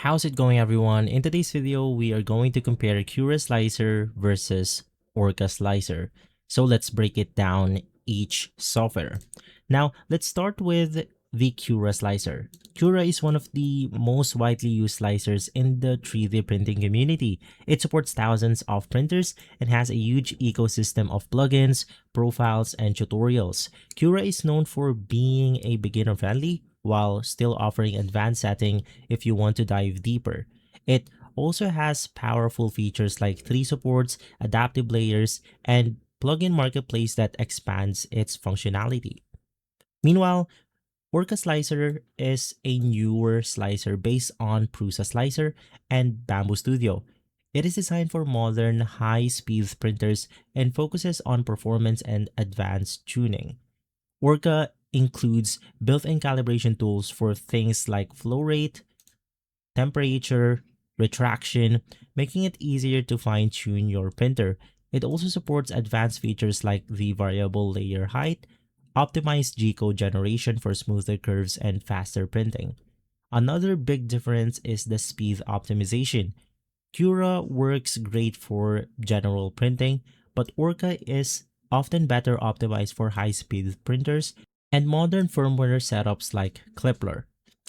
How's it going, everyone? In today's video, we are going to compare Cura Slicer versus Orca Slicer. So let's break it down each software. Now, let's start with the Cura Slicer. Cura is one of the most widely used slicers in the 3D printing community. It supports thousands of printers and has a huge ecosystem of plugins, profiles, and tutorials. Cura is known for being a beginner-friendly while still offering advanced setting if you want to dive deeper. It also has powerful features like 3 supports, adaptive layers, and plugin marketplace that expands its functionality. Meanwhile, Orca Slicer is a newer slicer based on Prusa Slicer and Bamboo Studio. It is designed for modern, high-speed printers and focuses on performance and advanced tuning. Orca includes built-in calibration tools for things like flow rate, temperature, retraction, making it easier to fine-tune your printer. It also supports advanced features like the variable layer height, optimized G-code generation for smoother curves and faster printing. Another big difference is the speed optimization. Cura works great for general printing, but Orca is often better optimized for high-speed printers and modern firmware setups like Clipler.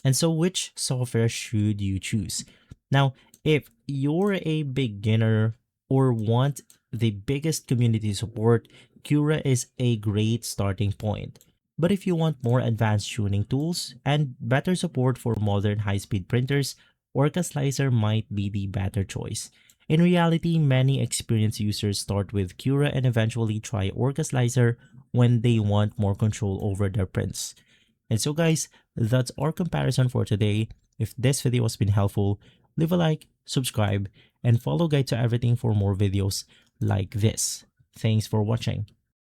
And so which software should you choose? Now, if you're a beginner or want the biggest community support, Cura is a great starting point. But if you want more advanced tuning tools and better support for modern high-speed printers, Orca Slicer might be the better choice. In reality, many experienced users start with Cura and eventually try Orca Slicer when they want more control over their prints. And so guys, that's our comparison for today. If this video has been helpful, leave a like, subscribe, and follow Guide to Everything for more videos like this. Thanks for watching.